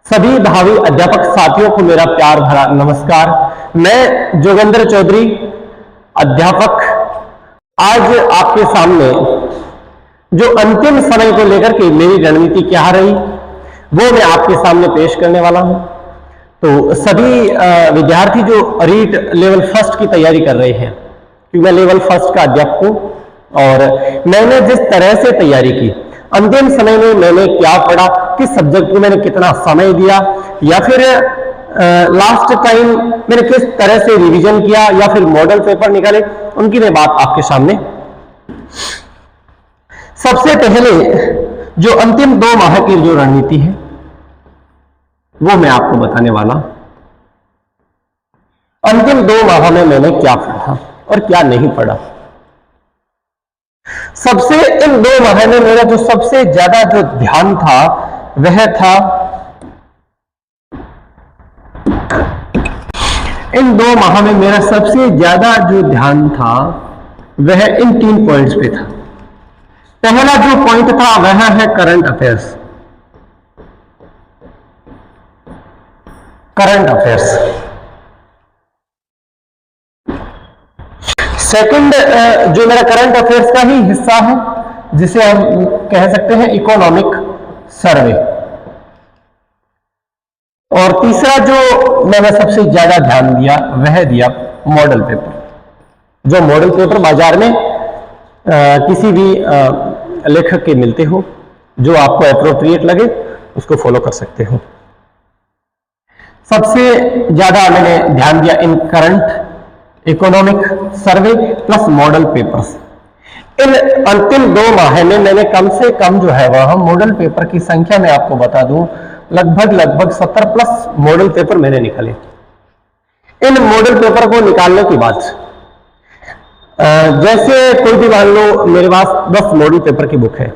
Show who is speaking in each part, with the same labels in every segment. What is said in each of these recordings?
Speaker 1: सभी भावी अध्यापक साथियों को मेरा प्यार भरा नमस्कार। मैं जोगेंद्र चौधरी, अध्यापक, आज आपके सामने जो अंतिम समय को लेकर के मेरी रणनीति क्या रही वो मैं आपके सामने पेश करने वाला हूं। तो सभी विद्यार्थी जो रीट लेवल फर्स्ट की तैयारी कर रहे हैं, क्योंकि मैं लेवल फर्स्ट का अध्यापक हूं और मैंने जिस तरह से तैयारी की, अंतिम समय में मैंने क्या पढ़ा, किस सब्जेक्ट को मैंने कितना समय दिया, या फिर लास्ट टाइम मैंने किस तरह से रिवीजन किया या फिर मॉडल पेपर निकाले, उनकी मैं बात आपके सामने। सबसे पहले जो अंतिम 2 माह की जो रणनीति है वो मैं आपको बताने वाला। अंतिम 2 माह में मैंने क्या पढ़ा और क्या नहीं पढ़ा। सबसे इन 2 माह में मेरा जो सबसे ज्यादा जो ध्यान था वह था, इन 2 माह में मेरा सबसे ज्यादा जो ध्यान था वह इन 3 पॉइंट्स पे था। पहला जो पॉइंट था वह है current affairs. Current affairs. Second जो मेरा करंट अफेयर्स का ही हिस्सा है, जिसे हम कह सकते हैं इकोनॉमिक सर्वे। और तीसरा जो मैंने सबसे ज्यादा ध्यान दिया वह दिया मॉडल पेपर। जो मॉडल पेपर बाजार में किसी भी लेखक के मिलते हो, जो आपको एप्रोप्रिएट लगे उसको फॉलो कर सकते हो। सबसे ज्यादा मैंने ध्यान दिया इन current economic survey plus model papers. इन अंतिम 2 माह में मैंने कम से कम जो है वह मॉडल पेपर की संख्या में आपको बता दूं, लगभग 70 प्लस मॉडल पेपर मैंने निकाले। इन मॉडल पेपर को निकालने के बाद जैसे कोई भी मान लो मेरे पास 10 मॉडल पेपर की बुक है,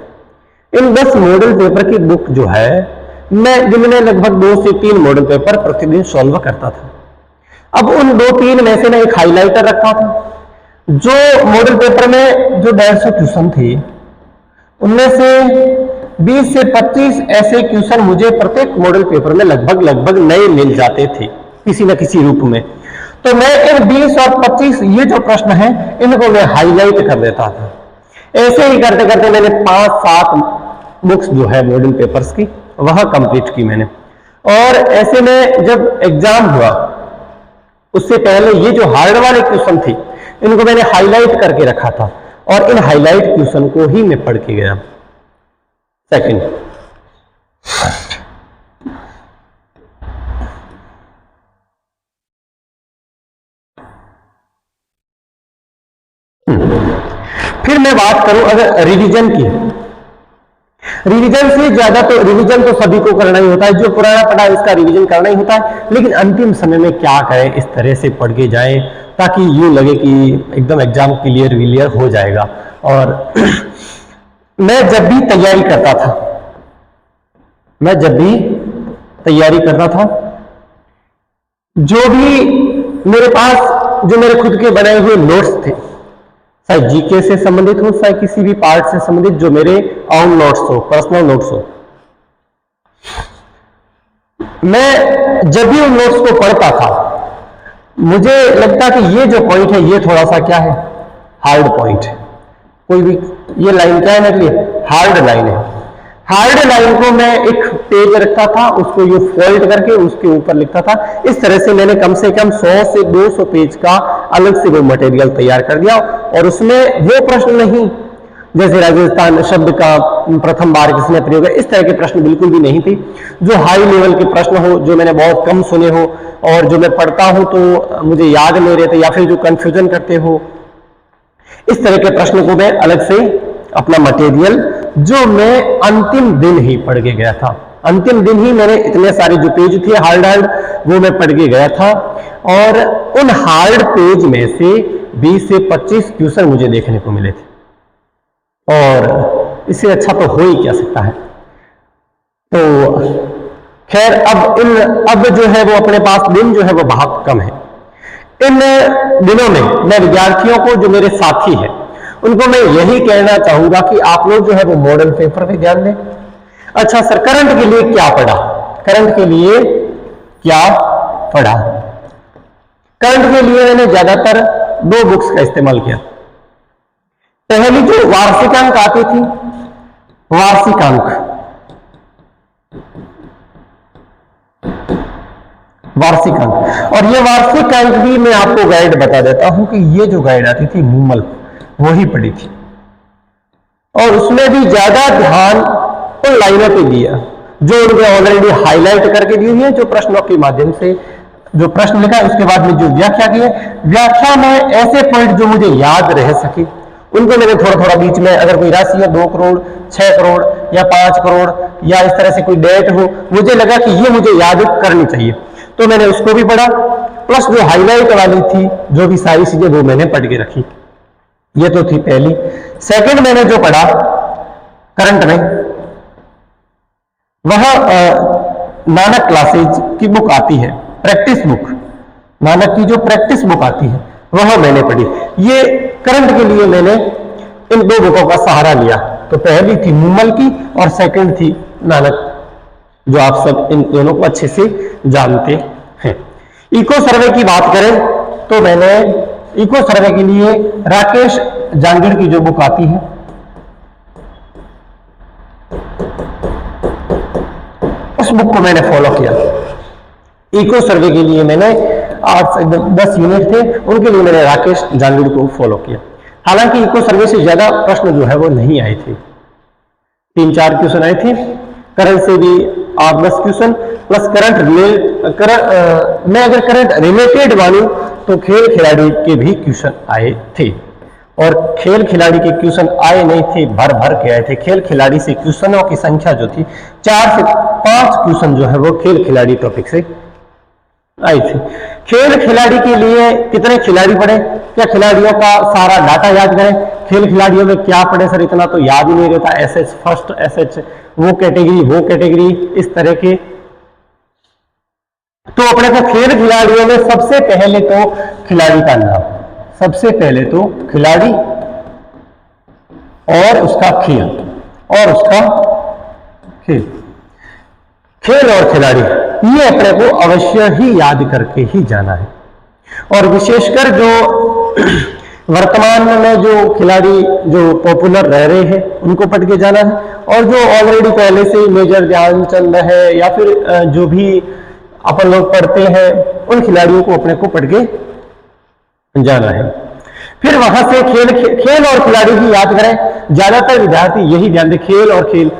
Speaker 1: इन 10 मॉडल पेपर की बुक जो है मैं दिन में लगभग 2 से 3 मॉडल पेपर प्रतिदिन सॉल्व करता था। अब उन 2-3 में से मैं एक हाइलाइटर रखता था। जो मॉडल पेपर में जो 150 क्वेश्चन थे उनमें से 20 से 25 ऐसे क्वेश्चन मुझे प्रत्येक मॉडल पेपर में लगभग नए मिल जाते थे किसी न किसी रूप में। तो मैं इन 20 और 25 ये जो प्रश्न है इनको मैं हाईलाइट कर देता था। ऐसे ही करते करते मैंने 5-7 बुक्स जो है मॉडल पेपर्स की वह कंप्लीट की मैंने। और ऐसे में जब एग्जाम हुआ उससे पहले ये जो हार्ड वाले क्वेश्चन थे इनको मैंने हाईलाइट करके रखा था और इन हाईलाइट क्वेश्चन को ही मैं पढ़ के गया। सेकंड, फिर मैं बात करूं अगर रिवीजन की। रिवीजन से ज्यादा तो रिवीजन तो सभी को करना ही होता है, जो पुराना पढ़ा है उसका रिवीजन करना ही होता है, लेकिन अंतिम समय में क्या करें, इस तरह से पढ़ के जाएं ताकि यूं लगे कि एकदम एग्जाम क्लियर हो जाएगा। और मैं जब भी तैयारी करता था, जो भी मेरे पास जो मेरे खुद के बनाए हुए नोट्स थे, चाहे जीके से संबंधित हो चाहे किसी भी पार्ट से संबंधित, जो मेरे ऑन नोट्स हो, पर्सनल नोट्स हो, मैं जब भी उन नोट्स को पढ़ता था मुझे लगता कि ये जो पॉइंट है ये थोड़ा सा क्या है, हार्ड पॉइंट है। कोई भी ये लाइन क्या है मेरे लिए, हार्ड लाइन है। हार्ड लाइन को मैं एक पेज रखता था, उसको ये फोल्ड करके उसके ऊपर लिखता था। इस तरह से मैंने कम से कम 100 से 200 पेज का अलग से वो मटेरियल तैयार कर दिया। और उसमें वो प्रश्न नहीं जैसे राजस्थान शब्द का प्रथम बार किसने प्रयोग है, इस तरह के प्रश्न बिल्कुल भी नहीं थे। जो हाई लेवल के प्रश्न हो, जो मैंने बहुत कम सुने हो और जो मैं पढ़ता हूं तो मुझे याद नहीं रहते, या फिर जो कंफ्यूजन करते हो, इस तरह के प्रश्न को मैं अलग से अपना मटेरियल जो मैं अंतिम दिन ही पढ़ के गया था, अंतिम दिन ही मैंने इतने सारे जो पेज थे हार्ड वो मैं पढ़ के गया था। और उन हार्ड पेज में से 20 से 25 क्वेश्चन मुझे देखने को मिले थे, और इससे अच्छा तो हो ही क्या सकता है। तो खैर अब जो है वो अपने पास दिन जो है वो बहुत कम है। इन दिनों में मैं विद्यार्थियों को, जो मेरे साथी हैं, उनको मैं यही कहना चाहूंगा कि आप लोग जो है वो मॉडल पेपर पे ध्यान दें। अच्छा सर, करंट के लिए क्या पढ़ा? करंट के लिए क्या पढ़ा? करंट के लिए मैंने ज्यादातर दो बुक्स का इस्तेमाल किया। पहली जो वार्षिकांक आती थी, वार्षिकांक, और ये वार्षिकांक भी मैं आपको गाइड बता देता हूं कि ये जो गाइड आती थी मूमल, वही पढ़ी थी, और उसमें भी ज्यादा ध्यान उन लाइनों पे दिया जो उन्होंने ऑलरेडी हाईलाइट करके दी हुई है, जो प्रश्नों के माध्यम से जो प्रश्न लिखा है उसके बाद में जो व्याख्या की है, व्याख्या में ऐसे पॉइंट जो मुझे याद रह सके उनको मैंने थोड़ा थोड़ा बीच में, अगर कोई राशि है 2 करोड़, 6 करोड़ या 5 करोड़ या इस तरह से कोई डेट हो, मुझे लगा कि ये मुझे याद करनी चाहिए, तो मैंने उसको भी पढ़ा, प्लस जो हाईलाइट वाली थी जो भी सारी चीजें वो मैंने पढ़ के रखी। ये तो थी पहली। सेकंड मैंने जो पढ़ा करंट में, वह नानक क्लासेज की बुक आती है, प्रैक्टिस बुक, नानक की जो प्रैक्टिस बुक आती है वह मैंने पढ़ी। ये करंट के लिए मैंने इन दो बुकों का सहारा लिया। तो पहली थी मूमल की और सेकंड थी नानक, जो आप सब इन दोनों को अच्छे से जानते हैं। इको सर्वे की बात करें तो मैंने इको सर्वे के लिए राकेश जांगिड़ की जो बुक आती है, उस बुक को मैंने फॉलो किया। इको सर्वे के लिए मैंने 8 से 10 यूनिट थे, उनके लिए मैंने राकेश जांगिड़ को फॉलो किया। हालांकि इको सर्वे से ज्यादा प्रश्न जो है वो नहीं आए थे, 3-4 क्वेश्चन आए थे, करंट से भी 8-10 क्वेश्चन, प्लस मैं अगर करंट रिलेटेड मानूं तो खेल खिलाड़ी के भी क्वेश्चन आए थे, और खेल खिलाड़ी के क्वेश्चन आए नहीं थे, भर भर के आए थे। खेल खिलाड़ी से क्वेश्चनों की संख्या जो थी 4 से 5 क्वेश्चन जो है वो खेल खिलाड़ी टॉपिक से आई थी। खेल खिलाड़ी के लिए कितने खिलाड़ी पढ़े, क्या खिलाड़ियों का सारा डाटा याद करें, खेल खिलाड़ियों में क्या पढ़े सर, इतना तो याद ही नहीं रहता, एसएच फर्स्ट, एसएच वो कैटेगरी इस तरह के। तो अपने को खेल खिलाड़ियों में सबसे पहले तो खिलाड़ी का नाम, सबसे पहले तो खिलाड़ी और उसका खेल, और उसका खेल और खिलाड़ी, ये अपने को अवश्य ही याद करके ही जाना है। और विशेषकर जो वर्तमान में जो खिलाड़ी जो पॉपुलर रह रहे हैं उनको पढ़ के जाना है, और जो ऑलरेडी पहले से मेजर ध्यानचंद है या फिर जो भी अपन लोग पढ़ते हैं उन खिलाड़ियों को अपने को पढ़ के जाना है। फिर वहां से खेल और खिलाड़ी ही याद करें। ज्यादातर विद्यार्थी यही ध्यान दें, खेल और खेल,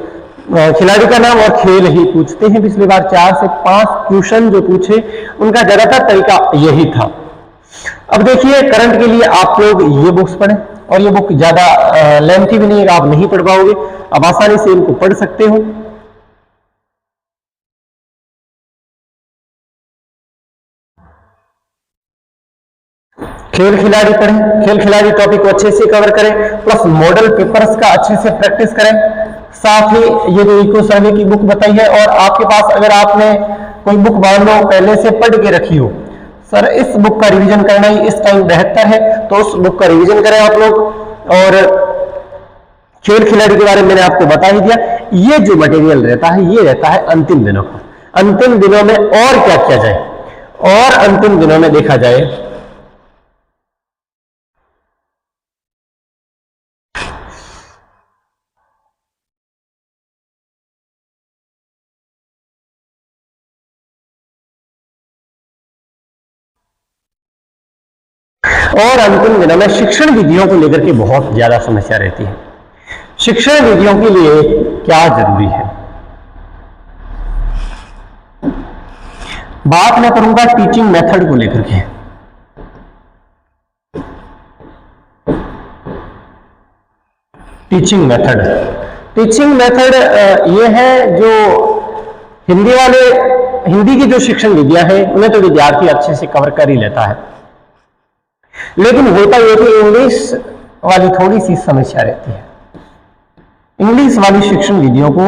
Speaker 1: खिलाड़ी का नाम और खेल ही पूछते हैं। पिछली बार 4 से 5 क्वेश्चन जो पूछे उनका ज्यादातर तरीका यही था। अब देखिए करंट के लिए आप लोग ये बुक्स पढ़ें, और ये बुक ज्यादा लेंथी भी नहीं है, आप नहीं पढ़ पाओगे, आप आसानी से इनको पढ़ सकते हो। खेल खिलाड़ी पढ़ें, खेल खिलाड़ी टॉपिक को अच्छे से कवर करें, प्लस मॉडल पेपर्स का अच्छे से प्रैक्टिस करें। साथ ही ये जो इको सर्वे की बुक बताई है, और आपके पास अगर आपने कोई बुक मान लो पहले से पढ़ के रखी हो, सर इस बुक का रिवीजन करना ही इस टाइम बेहतर है, तो उस बुक का रिवीजन करें आप लोग। और खेल खिलाड़ी के बारे में मैंने आपको बता ही दिया। ये जो मटेरियल रहता है ये रहता है अंतिम दिनों का। अंतिम दिनों में और क्या किया जाए, और अंतिम दिनों में देखा जाए और अंतिम दिनों में शिक्षण विधियों को लेकर के बहुत ज्यादा समस्या रहती है। शिक्षण विधियों के लिए क्या जरूरी है, बात मैं करूंगा टीचिंग मेथड को लेकर के। टीचिंग मेथड ये है जो हिंदी की जो शिक्षण विधियां हैं उन्हें तो विद्यार्थी अच्छे से कवर कर ही लेता है, लेकिन होता यह कि इंग्लिश वाली थोड़ी सी समस्या रहती है। इंग्लिश वाली शिक्षण विधियों को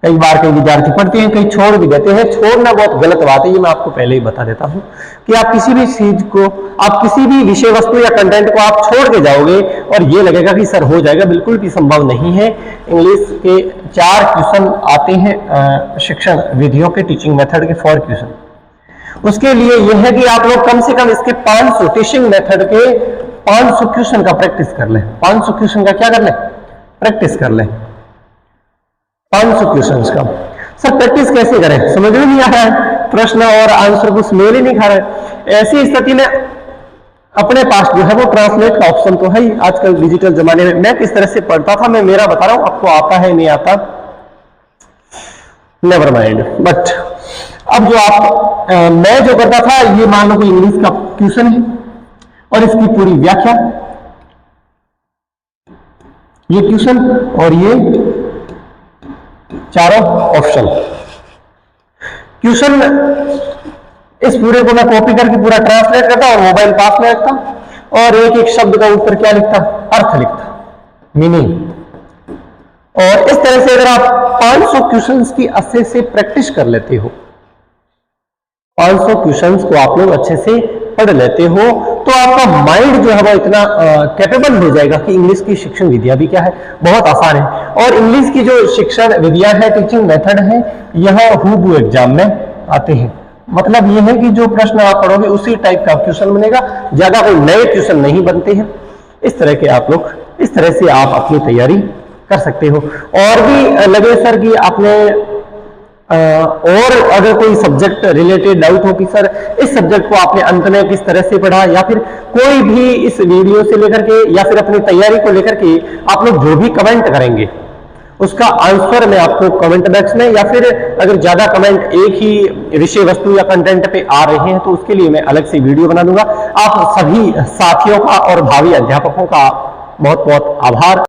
Speaker 1: कई बार कई विद्यार्थी पढ़ते हैं, कई छोड़ भी देते हैं। छोड़ना बहुत गलत बात है, ये मैं आपको पहले ही बता देता हूं कि आप किसी भी चीज को, आप किसी भी विषय वस्तु या कंटेंट को आप छोड़ के जाओगे और ये लगेगा कि सर हो जाएगा, बिल्कुल भी संभव नहीं है। इंग्लिश के 4 क्वेश्चन आते हैं शिक्षण विधियों के, टीचिंग मेथड के 4 क्वेश्चन। उसके लिए यह है कि आप लोग कम से कम इसके 500 टीचिंग मेथड के 500 क्वेश्चन का प्रैक्टिस कर लें। 500 क्वेश्चन का क्या कर लें? प्रैक्टिस कर लें 500 क्वेश्चन का। सर प्रैक्टिस कैसे करें? समझ में नहीं आ रहा है, प्रश्न और आंसर कुछ मेल ही नहीं खा रहे। ऐसी स्थिति में अपने पास जो है वो ट्रांसलेट का ऑप्शन तो है ही। आजकल डिजिटल जमाने में मैं किस तरह से पढ़ता था, मैं मेरा बता रहा हूं, आपको आता है नहीं आता नेवर माइंड। बट अब जो आप मैं जो करता था, ये मान लो कोई इंग्लिश का क्वेश्चन है और इसकी पूरी व्याख्या, ये क्वेश्चन और ये चारों ऑप्शन। क्वेश्चन इस पूरे को मैं कॉपी करके पूरा ट्रांसलेट करता और मोबाइल पास में रखता और एक एक शब्द का ऊपर क्या लिखता? अर्थ लिखता, मीनिंग। और इस तरह से अगर आप 500 क्वेश्चंस की अच्छे से प्रैक्टिस कर लेते हो, 500 क्वेश्चंस को आप लोग अच्छे से पढ़ लेते हो, तो आपका माइंड जो है वो इतना कैपेबल हो जाएगा कि इंग्लिश की शिक्षण विधियां भी क्या है, बहुत आसान है। और इंग्लिश की जो शिक्षण विधियां है, टीचिंग मेथड है, यह हूबहू एग्जाम में आते हैं। मतलब यह है कि जो प्रश्न आप पढ़ोगे उसी टाइप का क्वेश्चन बनेगा, ज्यादा कोई नए क्वेश्चन नहीं बनते हैं। इस तरह के आप लोग, इस तरह से आप अपनी तैयारी कर सकते हो। और भी लगे सर कि आपने और अगर कोई सब्जेक्ट रिलेटेड डाउट हो कि सर इस सब्जेक्ट को आपने अंत में किस तरह से पढ़ा, या फिर कोई भी इस वीडियो से लेकर के या फिर अपनी तैयारी को लेकर के आप लोग जो भी कमेंट करेंगे उसका आंसर मैं आपको कमेंट बॉक्स में, या फिर अगर ज्यादा कमेंट एक ही विषय वस्तु या कंटेंट पे आ रहे हैं तो उसके लिए मैं अलग से वीडियो बना दूंगा। आप सभी साथियों का और भावी अध्यापकों का बहुत बहुत आभार।